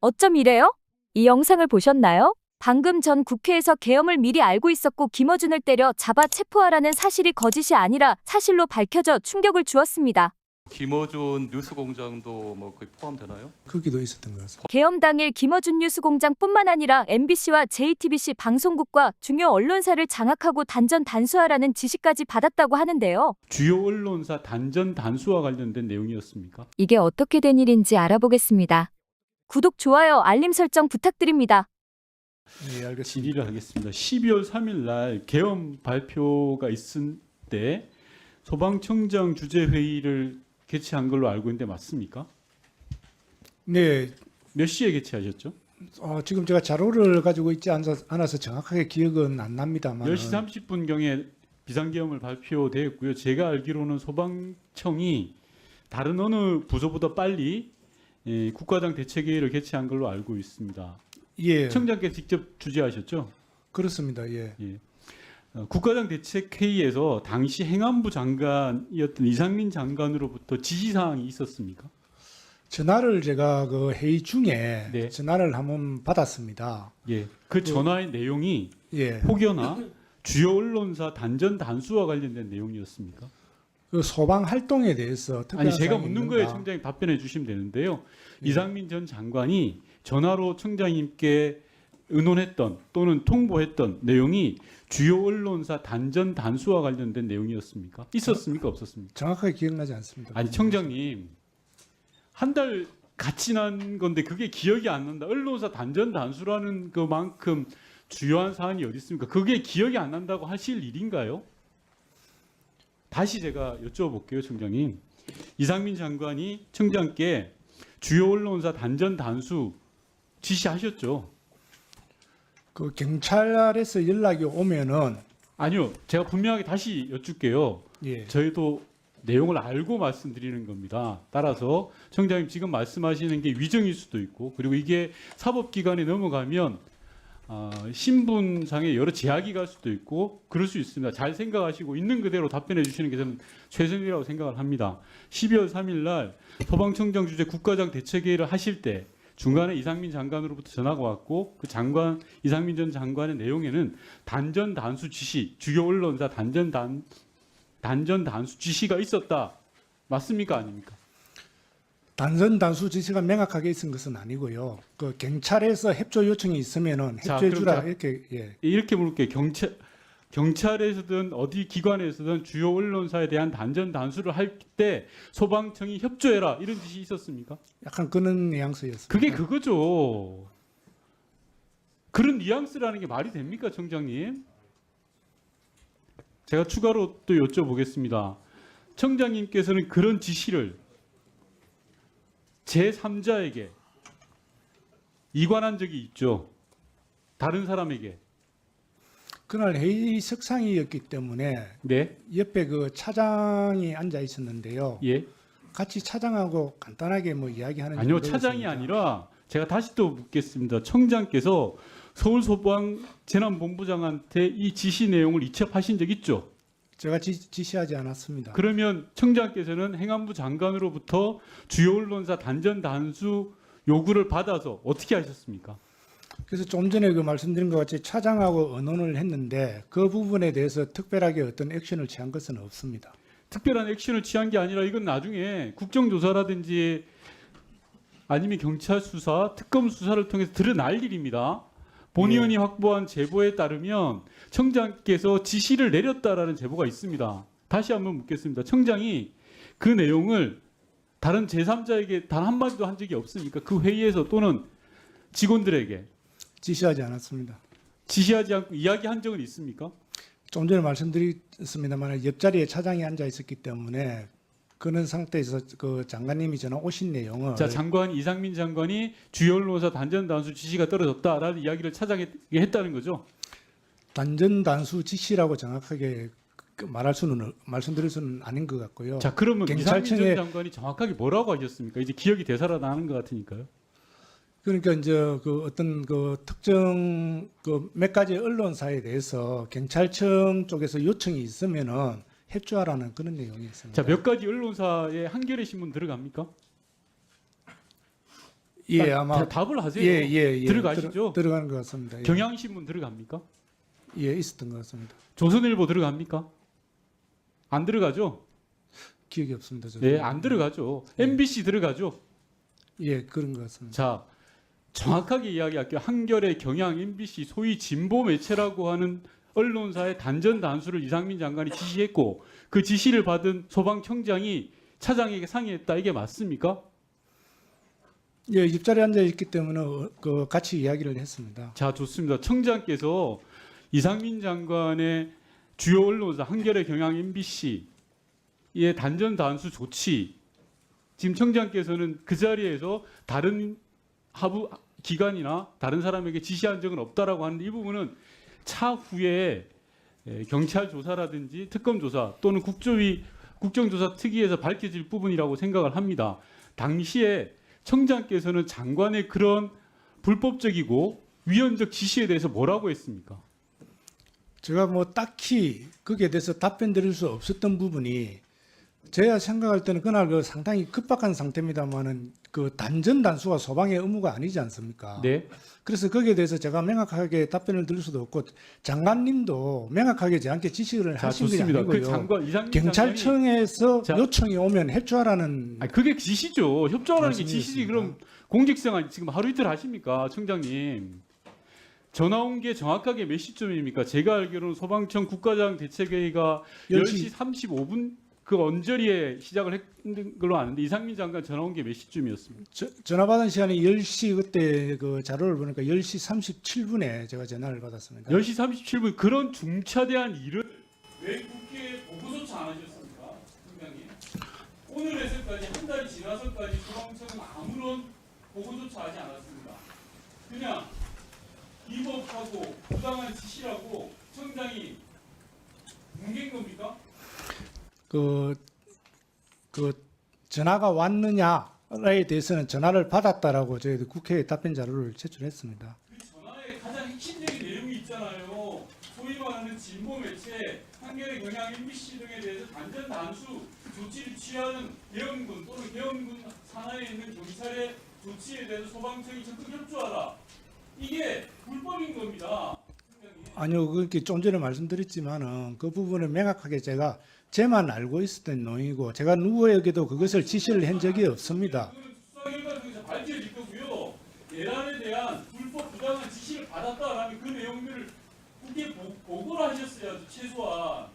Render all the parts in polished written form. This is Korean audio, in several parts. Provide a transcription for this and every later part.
어쩜 이래요? 이 영상을 보셨나요? 방금 전 국회에서 계엄을 미리 알고 있었고 김어준을 때려 잡아 체포하라는 사실이 거짓이 아니라 사실로 밝혀져 충격을 주었습니다. 김어준 뉴스공장도 뭐 거의 포함되나요? 거기도 있었던 것 같습니다. 계엄 당일 김어준 뉴스공장뿐만 아니라 MBC와 JTBC 방송국과 중요 언론사를 장악하고 단전 단수하라는 지시까지 받았다고 하는데요. 주요 언론사 단전 단수와 관련된 내용이었습니까? 이게 어떻게 된 일인지 알아보겠습니다. 구독, 좋아요, 알림 설정 부탁드립니다. 네, 알겠습니다. 질의를 하겠습니다. 12월 3일 날 계엄 발표가 있을 때 소방청장 주재 회의를 개최한 걸로 알고 있는데 맞습니까? 네, 몇 시에 개최하셨죠? 지금 제가 자료를 가지고 있지 않아서 정확하게 기억은 안 납니다만 10시 30분경에 비상계엄을 발표되었고요. 제가 알기로는 소방청이 다른 어느 부서보다 빨리 국가장 대책회의를 개최한 걸로 알고 있습니다. 예, 청장께서 직접 주재하셨죠? 그렇습니다. 예. 국가장 대책회의에서 당시 행안부 장관이었던 이상민 장관으로부터 지시사항이 있었습니까? 전화를 제가 그 회의 중에 네. 전화를 한번 받았습니다. 예. 그 전화의 내용이 예, 혹여나 주요 언론사 단전 단수와 관련된 내용이었습니까? 그 소방 활동에 대해서 특별한 아니 제가 사항이 묻는 있는가? 거에 청장님 답변해 주시면 되는데요. 예. 이상민 전 장관이 전화로 청장님께 의논했던 또는 통보했던 내용이 주요 언론사 단전 단수와 관련된 내용이었습니까? 있었습니까? 없었습니까? 정확하게 기억나지 않습니다. 아니 청장님 한 달 같이 난 건데 그게 기억이 안 난다. 언론사 단전 단수라는 그만큼 주요한 사안이 어디 있습니까? 그게 기억이 안 난다고 하실 일인가요? 다시 제가 여쭤볼게요, 청장님. 이상민 장관이 청장께 주요 언론사 단전 단수 지시하셨죠? 그 경찰에서 연락이 오면은 아니요, 제가 분명하게 다시 여쭐게요. 예, 저희도 내용을 알고 말씀드리는 겁니다. 따라서 청장님 지금 말씀하시는 게 위정일 수도 있고 그리고 이게 사법기관에 넘어가면 신분상의 여러 제약이 갈 수도 있고 그럴 수 있습니다. 잘 생각하시고 있는 그대로 답변해 주시는 게 저는 최선이라고 생각을 합니다. 12월 3일 날 소방청장 주재 국가장 대책회의를 하실 때 중간에 이상민 장관으로부터 전화가 왔고 그 장관 이상민 전 장관의 내용에는 단전 단수 지시 주요 언론사 단전 단수 지시가 있었다. 맞습니까? 아닙니까? 단선 단수 지시가 명확하게 있은 것은 아니고요. 그 경찰에서 협조 요청이 있으면은 자, 협조해 그럼 주라 자- 이렇게 예. 이렇게 물을게요. 경찰에서든 어디 기관에서든 주요 언론사에 대한 단전 단수를 할 때 소방청이 협조해라 이런 지시 있었습니까? 약간 그런 뉘앙스였습니다. 그게 그거죠. 그런 뉘앙스라는 게 말이 됩니까, 청장님? 제가 추가로 또 여쭤보겠습니다. 청장님께서는 그런 지시를 제3자에게 이관한 적이 있죠. 다른 사람에게. 그날 회의석상이었기 때문에 네. 옆에 그 차장이 앉아 있었는데요. 예. 같이 차장하고 간단하게 뭐 이야기하는 아니요, 정도였습니다. 차장이 아니라 제가 다시 또 묻겠습니다. 청장께서 서울소방재난본부장한테 이 지시 내용을 이첩하신 적 있죠? 제가 지시하지 않았습니다. 그러면 청장께서는 행안부 장관으로부터 주요 언론사 단전 단수 요구를 받아서 어떻게 하셨습니까? 그래서 좀 전에 그 말씀드린 것 같이 차장하고 의논을 했는데 그 부분에 대해서 특별하게 어떤 액션을 취한 것은 없습니다. 특별한 액션을 취한 게 아니라 이건 나중에 국정조사라든지 아니면 경찰 수사, 특검 수사를 통해서 드러날 일입니다. 본의원이 확보한 제보에 따르면 청장께서 지시를 내렸다라는 제보가 있습니다. 다시 한번 묻겠습니다. 청장이 그 내용을 다른 제3자에게 단 한마디도 한 적이 없습니까? 그 회의에서 또는 직원들에게 지시하지 않았습니다. 지시하지 않고 이야기한 적은 있습니까? 좀 전에 말씀드렸습니다만 옆자리에 차장이 앉아 있었기 때문에 그런 상태에서 그 장관님이 전화 오신 내용을 자, 이상민 장관이 주요 언론사 단전 단수 지시가 떨어졌다라는 이야기를 차장에게 했다는 거죠. 단전 단수 지시라고 정확하게 말씀드릴 수는 아닌 것 같고요. 자, 그러면 이상민 전 경찰청에 장관이 정확하게 뭐라고 하셨습니까? 이제 기억이 되살아나는 것 같으니까요. 그러니까 이제 그 어떤 그 특정 그 몇 가지 언론사에 대해서 경찰청 쪽에서 요청이 있으면은 협조하라는 그런 내용이었습니다. 자, 몇 가지 언론사에 한겨레 신문 들어갑니까? 예, 아마 답을 하세요. 예. 들어가시죠? 들어가는 것 같습니다. 예. 경향신문 들어갑니까? 예, 있었던 것 같습니다. 조선일보 들어갑니까? 안 들어가죠? 기억이 없습니다. 저도. 예, 안 들어가죠. MBC 들어가죠. 예, 그런 것 같습니다. 자, 정확하게 이야기할게요. 한겨레, 경향, MBC 소위 진보 매체라고 하는 언론사의 단전 단수를 이상민 장관이 지시했고 그 지시를 받은 소방청장이 차장에게 상의했다. 이게 맞습니까? 예, 입자리에 앉아 있기 때문에 그 같이 이야기를 했습니다. 자, 좋습니다. 청장께서 이상민 장관의 주요 언론사 한겨레, 경향, MBC의 단전 단수 조치 지금 청장께서는 그 자리에서 다른 하부 기관이나 다른 사람에게 지시한 적은 없다라고 하는데 이 부분은 차후에 경찰 조사라든지 특검 조사 또는 국정조사 특위에서 밝혀질 부분이라고 생각을 합니다. 당시에 청장께서는 장관의 그런 불법적이고 위헌적 지시에 대해서 뭐라고 했습니까? 제가 뭐 딱히 거기에 대해서 답변 드릴 수 없었던 부분이 제가 생각할 때는 그날 그 상당히 급박한 상태입니다만은 그 단전 단수가 소방의 의무가 아니지 않습니까? 네. 그래서 거기에 대해서 제가 명확하게 답변을 드릴 수도 없고 장관님도 명확하게 저한테 지시를 자, 하신 분이 좋습니다. 그 아니고요. 장관 이상민 장관이 경찰청에서 자. 요청이 오면 협조하라는 아니, 그게 지시죠. 협조하라는 게 지시지. 말씀이었습니다. 그럼 공직생활 지금 하루 이틀 하십니까, 청장님? 전화 온 게 정확하게 몇 시쯤입니까? 제가 알기로는 소방청 국가장 대책회의가 10시 35분 그 언저리에 시작을 했는 걸로 아는데 이상민 장관 전화 온 게 몇 시쯤이었습니까? 전화 받은 시간이 10시 그때 그 자료를 보니까 10시 37분에 제가 전화를 받았습니다. 10시 37분 그런 중차대한 일을 왜 국회에 보고조차 안 하셨습니까, 청장님? 오늘에서까지 한 달이 지나서까지 소방청은 아무런 보고조차 하지 않았습니다. 그냥 비법하고 부당한 지시라고 청장이 뭉갠 겁니까? 그 전화가 왔느냐에 대해서는 전화를 받았다라고 저희들 국회에 답변 자료를 제출했습니다. 그 전화에 가장 핵심적인 내용이 있잖아요. 소위 말하는 진보 매체, 한겨레, 경향, MBC 등에 대해서 단전 단수 조치를 취하는 계엄군 또는 계엄군 산하에 있는 경찰의 조치에 대해서 소방청이 적극 협조하라. 이게 불법인 겁니다. 아니요, 그렇게 좀 전에 말씀드렸지만은 그 부분을 명확하게 제만 알고 있었던 내용이고 제가 누구에게도 그것을 지시를 한 적이 없습니다. 이거는 수사 결과 통해서 밝혀질 거고요. 내란에 대한 불법 부당한 지시를 받았다라는 그 내용들을 국회에 보고를 하셨어야죠, 최소한.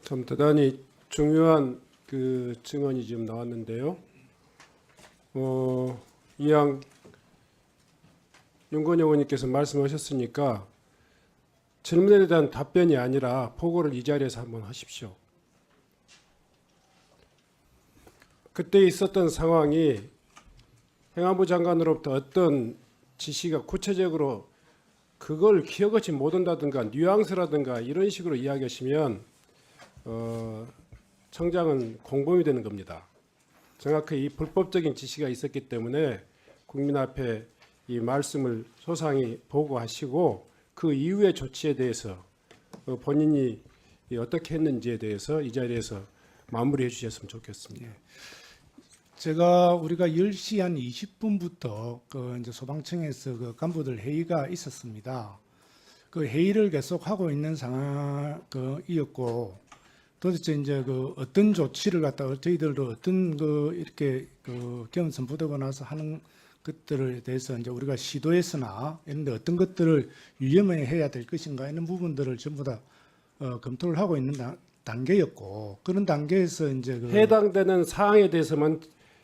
참 대단히 중요한 그 증언이 지금 나왔는데요. 이양 윤건영 의원님께서 말씀하셨으니까 질문에 대한 답변이 아니라 보고를 이 자리에서 한번 하십시오. 그때 있었던 상황이 행안부 장관으로부터 어떤 지시가 구체적으로 그걸 기억하지 못한다든가 뉘앙스라든가 이런 식으로 이야기하시면 청장은 공범이 되는 겁니다. 정확히 이 불법적인 지시가 있었기 때문에 국민 앞에 이 말씀을 소상히 보고하시고 그 이후의 조치에 대해서 본인이 어떻게 했는지에 대해서 이 자리에서 마무리해 주셨으면 좋겠습니다. 우리가 10시 한 20분부터 그 이제 소방청에서 그 간부들 회의가 있었습니다. 그 회의를 계속 하고 있는 상황이었고 도대체 이제 그 어떤 조치를 갖다가 저희들도 어떤 그 이렇게 그 계엄 선포되고 나서 하는 것들에 대해서 이제 우리가 시도했으나 이런데 어떤 것들을 유념해 해야 될 것인가 이런 부분들을 전부 다 검토를 하고 있는 단계였고 그런 단계에서 이제 해당되는 사항에 대해서만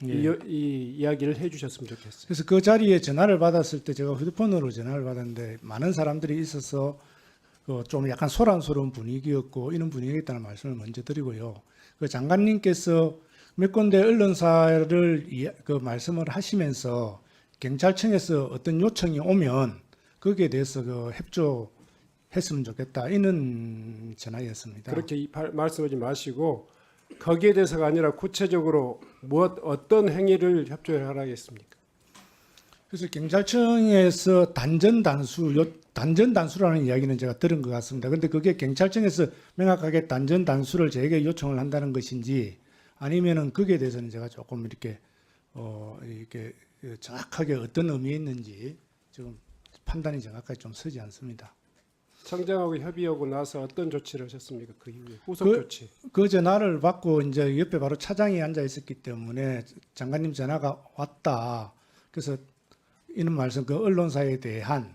예. 이 이야기를 해주셨으면 좋겠어요. 그래서 그 자리에 전화를 받았을 때 제가 휴대폰으로 전화를 받았는데 많은 사람들이 있어서 좀 약간 소란스러운 분위기였고 이런 분위기였다는 말씀을 먼저 드리고요. 그 장관님께서 몇 군데 언론사를 그 말씀을 하시면서 경찰청에서 어떤 요청이 오면 거기에 대해서 그 협조했으면 좋겠다 이런 전화였습니다. 그렇게 말씀하지 마시고 거기에 대해서가 아니라 구체적으로 어떤 행위를 협조하라겠습니까? 그래서 경찰청에서 단전 단수라는 이야기는 제가 들은 것 같습니다. 근데 그게 경찰청에서 명확하게 단전 단수를 저에게 요청을 한다는 것인지 아니면은 거기에 대해서는 제가 조금 이렇게 정확하게 어떤 의미에 있는지 지금 판단이 정확하게 좀 서지 않습니다. 청장하고 협의하고 나서 어떤 조치를 하셨습니까? 그 이후에 후속 조치. 그 전화를 받고 이제 옆에 바로 차장이 앉아 있었기 때문에 장관님 전화가 왔다. 그래서 이런 말씀 그 언론사에 대한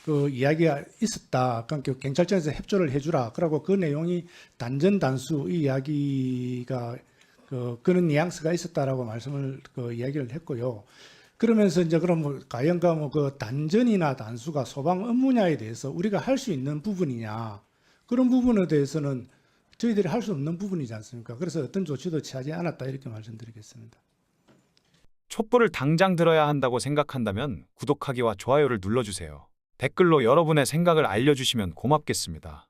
그 이야기가 있었다. 그러니까 경찰청에서 협조를 해주라. 그러고 그 내용이 단전 단수 이 이야기가 그런 뉘앙스가 있었다라고 말씀을 이야기를 했고요. 그러면서 이제 그럼 과연 그 단전이나 단수가 소방 업무냐에 대해서 우리가 할 수 있는 부분이냐 그런 부분에 대해서는 저희들이 할 수 없는 부분이지 않습니까? 그래서 어떤 조치도 취하지 않았다 이렇게 말씀드리겠습니다. 촛불을 당장 들어야 한다고 생각한다면 구독하기와 좋아요를 눌러주세요. 댓글로 여러분의 생각을 알려주시면 고맙겠습니다.